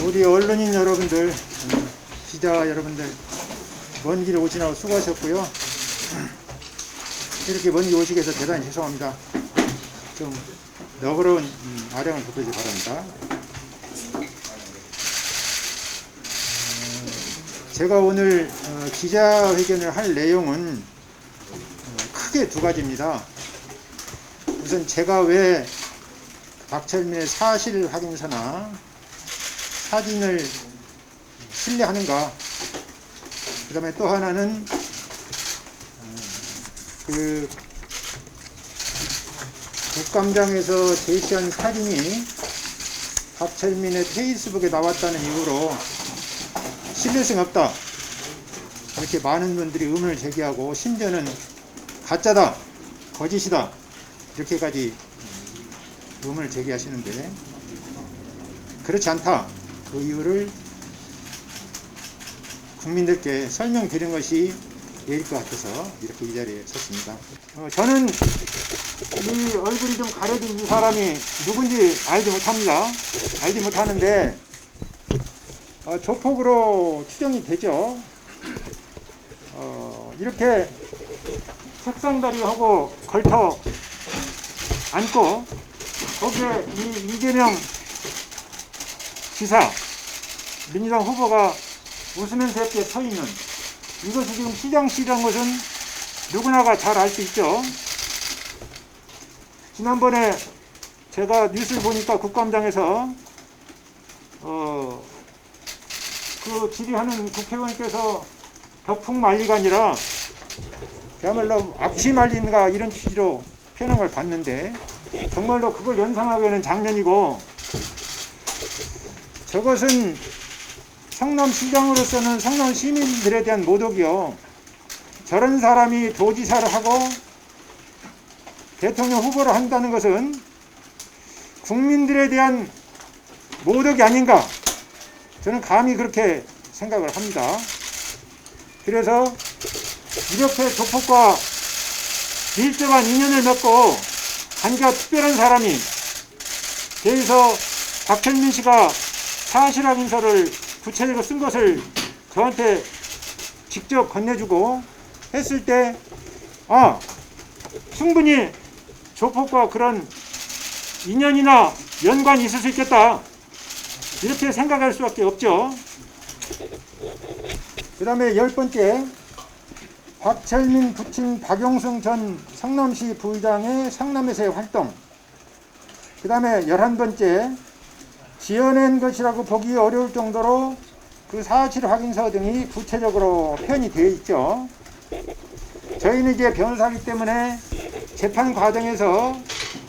우리 언론인 여러분들, 기자 여러분들, 먼 길 오시느라고 수고하셨고요. 이렇게 먼 길 오시게 해서 대단히 죄송합니다. 좀 너그러운 아량을 베풀지 바랍니다. 제가 오늘 기자회견을 할 내용은 크게 두 가지입니다. 우선 제가 왜 박철민의 사실 확인서나 사진을 신뢰하는가, 그 다음에 또 하나는 그 국감장에서 제시한 사진이 박철민의 페이스북에 나왔다는 이유로 신뢰성 없다, 이렇게 많은 분들이 의문을 제기하고 심지어는 가짜다, 거짓이다, 이렇게까지 의문을 제기하시는데, 그렇지 않다, 그 이유를 국민들께 설명드린 것이 예일 것 같아서 이렇게 이 자리에 섰습니다. 저는 이 얼굴이 좀 가려진 이 사람이 누군지 알지 못합니다. 알지 못하는데 조폭으로 추정이 되죠. 이렇게 책상다리하고 걸터 앉고 거기에 이 이재명 지사, 민주당 후보가 웃으면서 이렇게 서 있는, 이것이 지금 시장실이라는 것은 누구나가 잘 알 수 있죠. 지난번에 제가 뉴스를 보니까 국감장에서 그 질의하는 국회의원께서 벽풍말리가 아니라 그야말로 앞치말린가 이런 취지로 표현한 걸 봤는데, 정말로 그걸 연상하게 하는 장면이고, 저것은 성남시장으로서는 성남 시민들에 대한 모독이요. 저런 사람이 도지사를 하고 대통령 후보를 한다는 것은 국민들에 대한 모독이 아닌가, 저는 감히 그렇게 생각을 합니다. 그래서 이렇게 조폭과 밀접한 인연을 맺고 관계가 특별한 사람이 여기서 박철민 씨가 사실 확인서를 구체적으로 쓴 것을 저한테 직접 건네주고 했을 때, 충분히 조폭과 그런 인연이나 연관이 있을 수 있겠다, 이렇게 생각할 수밖에 없죠. 그 다음에 10번째, 박철민 부친 박용승 전 성남시 부의장의 성남에서의 활동. 그 다음에 11번째, 지어낸 것이라고 보기 어려울 정도로 그 사실 확인서 등이 구체적으로 표현이 되어 있죠. 저희는 이제 변호사이기 때문에 재판 과정에서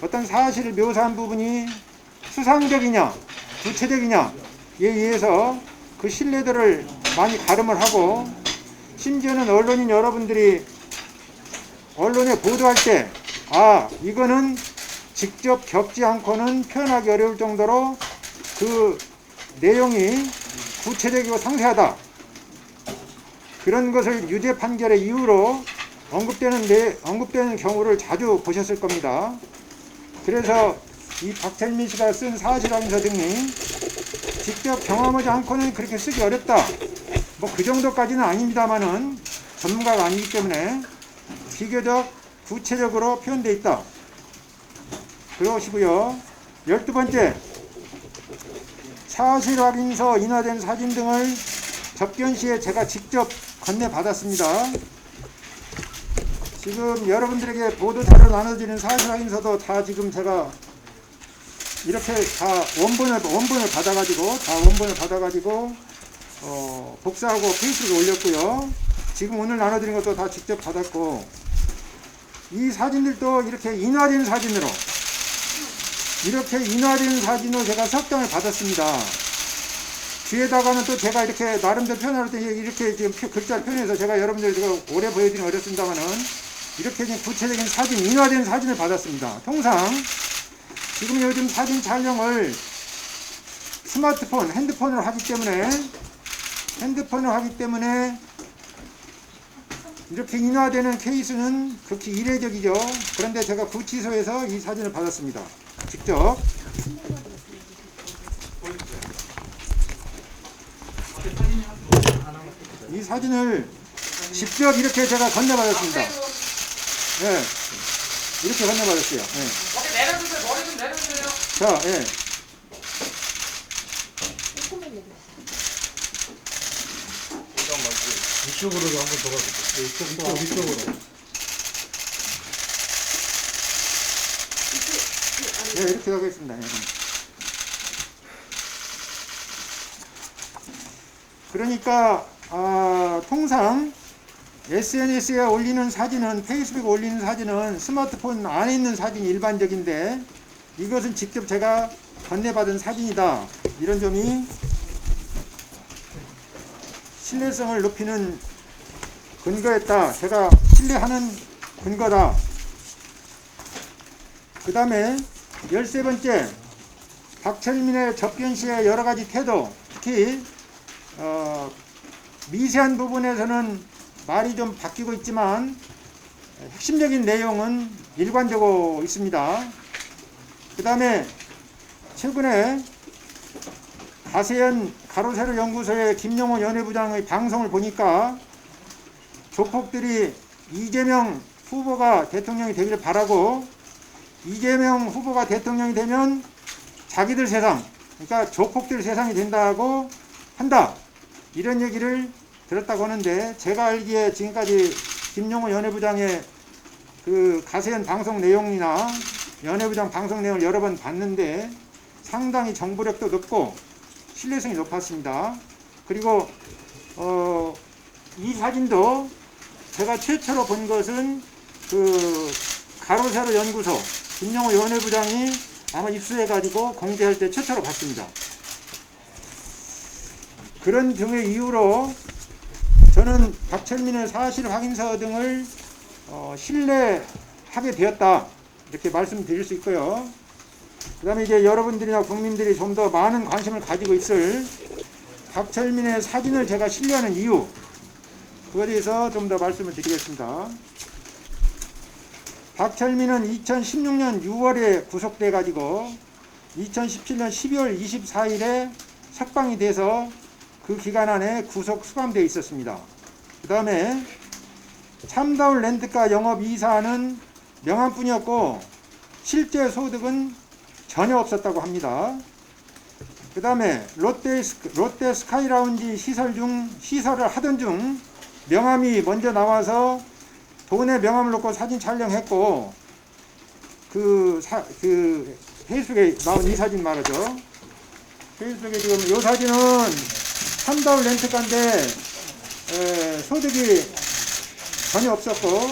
어떤 사실을 묘사한 부분이 수상적이냐 구체적이냐에 의해서 그 신뢰도를 많이 가름을 하고, 심지어는 언론인 여러분들이 언론에 보도할 때 이거는 직접 겪지 않고는 표현하기 어려울 정도로 그 내용이 구체적이고 상세하다, 그런 것을 유죄 판결의 이유로 언급되는 경우를 자주 보셨을 겁니다. 그래서 이 박철민 씨가 쓴 사실 확인서 등이 직접 경험하지 않고는 그렇게 쓰기 어렵다, 뭐 그 정도까지는 아닙니다만은 전문가가 아니기 때문에 비교적 구체적으로 표현되어 있다, 그러시고요. 12번째, 사실 확인서 인화된 사진 등을 접견 시에 제가 직접 건네받았습니다. 지금 여러분들에게 보도자료 나눠드리는 사실 확인서도 다 지금 제가 이렇게 다 원본을 받아가지고 복사하고 페이스북에 올렸고요. 지금 오늘 나눠드린 것도 다 직접 받았고, 이 사진들도 이렇게 인화된 사진으로 제가 석장을 받았습니다. 뒤에다가는 또 제가 이렇게 나름대로 표현할 때 이렇게 지금 글자를 표현해서 제가 여러분들 오래 보여드리긴 어렵습니다만은 이렇게 구체적인 사진, 인화된 사진을 받았습니다. 통상 지금 요즘 사진 촬영을 스마트폰, 핸드폰으로 하기 때문에 이렇게 인화되는 케이스는 극히 이례적이죠. 그런데 제가 구치소에서 이 사진을 받았습니다. 직접. 사진을 직접 이렇게 제가 건네받았습니다. 예. 이렇게 건네받았어요. 예. 머리 내려주세요. 머리 좀 내려주세요. 자, 예. 이쪽으로도 한번 더 가볼게요. 이쪽으로. 네, 이렇게 하겠습니다. 예. 그러니까 통상 SNS에 올리는 사진은, 페이스북에 올리는 사진은 스마트폰 안에 있는 사진이 일반적인데, 이것은 직접 제가 건네받은 사진이다. 이런 점이 신뢰성을 높이는 근거였다. 제가 신뢰하는 근거다. 그 다음에 13번째, 박철민의 접견 시의 여러 가지 태도, 특히 미세한 부분에서는 말이 좀 바뀌고 있지만 핵심적인 내용은 일관되고 있습니다. 그 다음에 최근에 가세현 가로세로 연구소의 김용호 연예부장의 방송을 보니까 조폭들이 이재명 후보가 대통령이 되기를 바라고, 이재명 후보가 대통령이 되면 자기들 세상, 그러니까 조폭들 세상이 된다고 한다, 이런 얘기를 들었다고 하는데, 제가 알기에 지금까지 김용호 연예부장의 그 가세현 방송 내용이나 연예부장 방송 내용을 여러 번 봤는데 상당히 정보력도 높고 신뢰성이 높았습니다. 그리고 이 사진도 제가 최초로 본 것은 그 가로세로 연구소 김용호 연예부장이 아마 입수해가지고 공개할 때 최초로 봤습니다. 그런 등의 이유로 저는 박철민의 사실 확인서 등을 신뢰하게 되었다, 이렇게 말씀드릴 수 있고요. 그 다음에 이제 여러분들이나 국민들이 좀 더 많은 관심을 가지고 있을 박철민의 사진을 제가 신뢰하는 이유, 그거에 대해서 좀 더 말씀을 드리겠습니다. 박철민은 2016년 6월에 구속돼 가지고 2017년 12월 24일에 석방이 돼서 그 기간 안에 구속 수감되어 있었습니다. 그 다음에 참다운 렌트카 영업 이사는 명함뿐이었고 실제 소득은 전혀 없었다고 합니다. 그 다음에 롯데 스카이라운지 시설을 하던 중 명함이 먼저 나와서 돈에 명함을 넣고 사진 촬영했고, 그 페이스북에 나온 이 사진 말이죠. 페이스북에 지금 이 사진은 참다운 렌트카인데 소득이 전혀 없었고,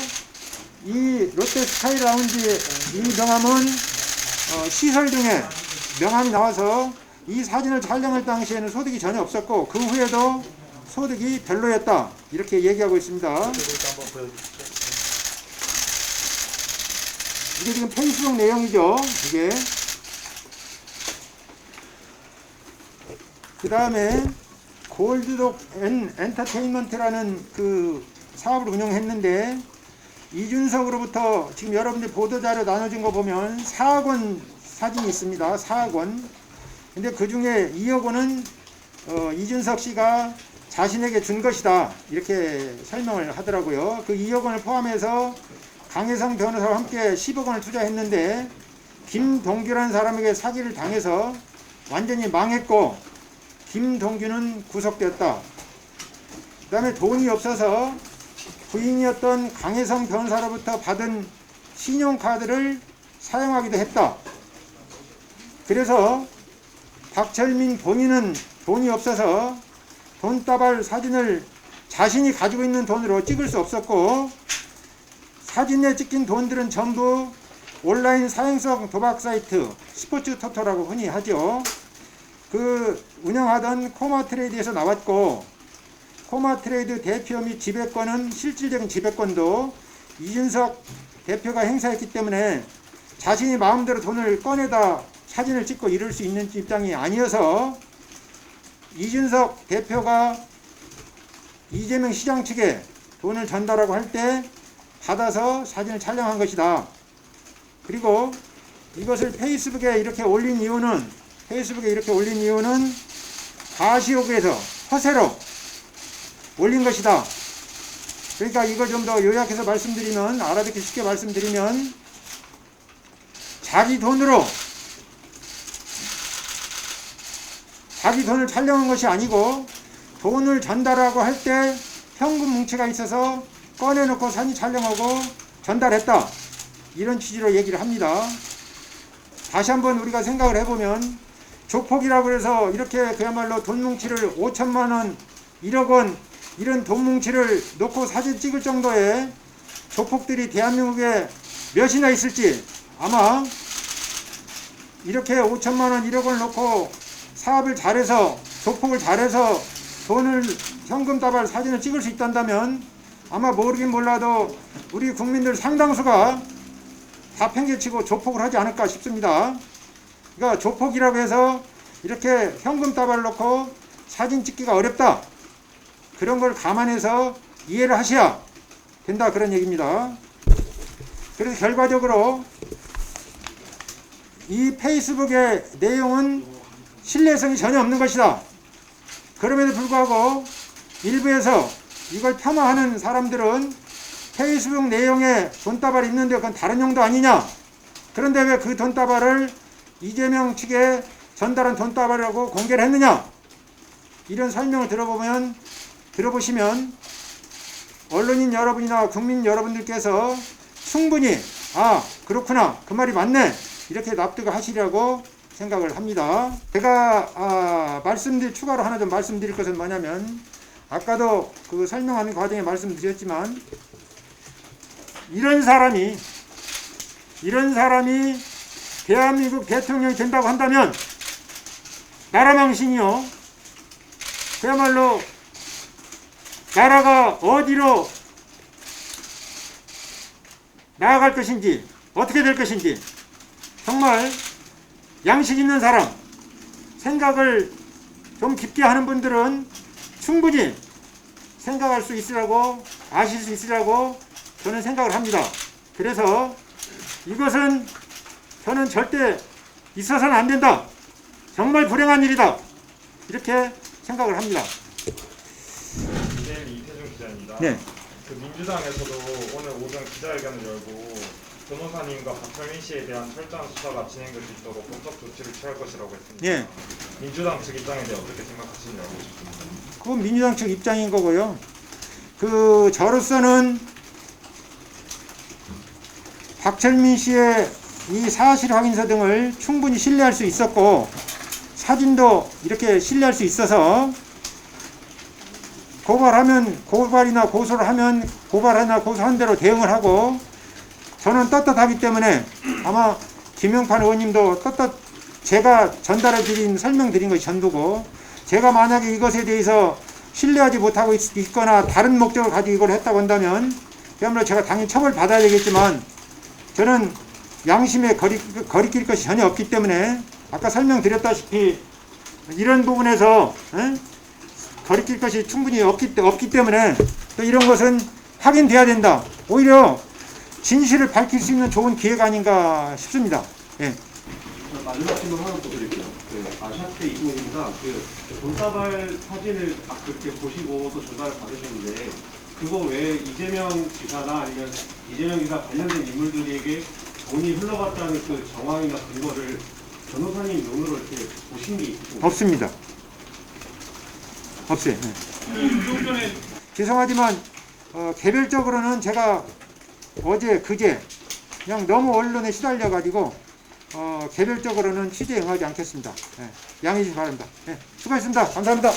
이 롯데 스카이라운지 이 명함은 시설 등에 명함이 나와서 이 사진을 촬영할 당시에는 소득이 전혀 없었고 그 후에도 소득이 별로였다, 이렇게 얘기하고 있습니다. 이게 지금 페이스북 내용이죠. 이게 그 다음에 골드독 엔터테인먼트라는 그 사업을 운영했는데, 이준석으로부터 지금 여러분들 보도자료 나눠준 거 보면 4억 원 사진이 있습니다. 4억 원. 근데 그 중에 2억 원은 이준석 씨가 자신에게 준 것이다, 이렇게 설명을 하더라고요. 그 2억 원을 포함해서 강혜성 변호사와 함께 10억 원을 투자했는데 김동규라는 사람에게 사기를 당해서 완전히 망했고 김동규는 구속되었다. 그 다음에 돈이 없어서 부인이었던 강혜성 변호사로부터 받은 신용카드를 사용하기도 했다. 그래서 박철민 본인은 돈이 없어서 돈다발 사진을 자신이 가지고 있는 돈으로 찍을 수 없었고, 사진에 찍힌 돈들은 전부 온라인 사행성 도박 사이트 스포츠 토토라고 흔히 하죠. 그 운영하던 코마트레이드에서 나왔고, 코마트레이드 대표 및 지배권은 실질적인 지배권도 이준석 대표가 행사했기 때문에 자신이 마음대로 돈을 꺼내다 사진을 찍고 이럴 수 있는 입장이 아니어서 이준석 대표가 이재명 시장 측에 돈을 전달하고 할 때 받아서 사진을 촬영한 것이다. 그리고 이것을 페이스북에 이렇게 올린 이유는 가시옥에서 허세로 올린 것이다. 그러니까 이걸 좀 더 요약해서 말씀드리면, 알아듣기 쉽게 말씀드리면, 자기 돈으로 자기 돈을 촬영한 것이 아니고 돈을 전달하고 할 때 현금 뭉치가 있어서 꺼내놓고 사진 촬영하고 전달했다. 이런 취지로 얘기를 합니다. 다시 한번 우리가 생각을 해보면 조폭이라고 해서 이렇게 그야말로 돈 뭉치를 5천만 원, 1억 원 이런 돈 뭉치를 놓고 사진 찍을 정도의 조폭들이 대한민국에 몇이나 있을지, 아마 이렇게 5천만 원, 1억 원을 놓고 사업을 잘해서 조폭을 잘해서 돈을 현금 다발 사진을 찍을 수 있단다면 아마 모르긴 몰라도 우리 국민들 상당수가 다 팽개치고 조폭을 하지 않을까 싶습니다. 그러니까 조폭이라고 해서 이렇게 현금 다발 놓고 사진 찍기가 어렵다. 그런 걸 감안해서 이해를 하셔야 된다, 그런 얘기입니다. 그래서 결과적으로 이 페이스북의 내용은 신뢰성이 전혀 없는 것이다. 그럼에도 불구하고 일부에서 이걸 폄하하는 사람들은 페이스북 내용에 돈다발이 있는데 그건 다른 용도 아니냐, 그런데 왜 그 돈다발을 이재명 측에 전달한 돈다발이라고 공개를 했느냐, 이런 설명을 들어보시면 언론인 여러분이나 국민 여러분들께서 충분히 그렇구나, 그 말이 맞네, 이렇게 납득을 하시려고 생각을 합니다. 제가 추가로 하나 좀 말씀드릴 것은 뭐냐면, 아까도 그 설명하는 과정에 말씀드렸지만, 이런 사람이 대한민국 대통령이 된다고 한다면 나라망신이요, 그야말로 나라가 어디로 나아갈 것인지, 어떻게 될 것인지 정말 양식 있는 사람, 생각을 좀 깊게 하는 분들은 충분히 생각할 수 있으라고, 아실 수 있으라고 저는 생각을 합니다. 그래서 이것은 저는 절대 있어서는 안 된다, 정말 불행한 일이다, 이렇게 생각을 합니다. BJ 이태준 기자입니다. 네. 그 민주당에서도 오늘 오전 기자회견을 열고 변호사님과 박철민 씨에 대한 철저한 수사가 진행될 수 있도록 법적 조치를 취할 것이라고 했습니다. 예. 민주당 측 입장에 대해 어떻게 생각하시는지 알고 싶습니다. 그건 민주당 측 입장인 거고요. 저로서는 박철민 씨의 이 사실 확인서 등을 충분히 신뢰할 수 있었고, 사진도 이렇게 신뢰할 수 있어서 고발이나 고소를 하면 고발이나 고소한 대로 대응을 하고, 저는 떳떳하기 때문에 아마 김영판 의원님도 제가 전달해 드린, 설명드린 것이 전부고, 제가 만약에 이것에 대해서 신뢰하지 못하고 있거나 다른 목적을 가지고 이걸 했다고 한다면 그야말로 제가 당연히 처벌받아야 되겠지만, 저는 양심에 거리낄 것이 전혀 없기 때문에, 아까 설명드렸다시피 이런 부분에서 거리낄 것이 충분히 없기 때문에 또 이런 것은 확인돼야 된다. 오히려 진실을 밝힐 수 있는 좋은 기회가 아닌가 싶습니다. 예. 마지막 질문 하나 더 드릴게요. 아시아태 이동입니다. 돈다발 사진을 딱 그렇게 보시고 또 전달을 받으셨는데, 그거 외에 이재명 지사나 아니면 이재명 지사 관련된 인물들에게 돈이 흘러갔다는 그 정황이나 근거를 변호사님 눈으로 이렇게 보신 게 있으신가요? 없습니다. 없어요. 네. 죄송하지만 개별적으로는 제가 어제 그제 그냥 너무 언론에 시달려 가지고 개별적으로는 취재에 응하지 않겠습니다. 양해해 주시기 바랍니다. 수고하셨습니다. 감사합니다.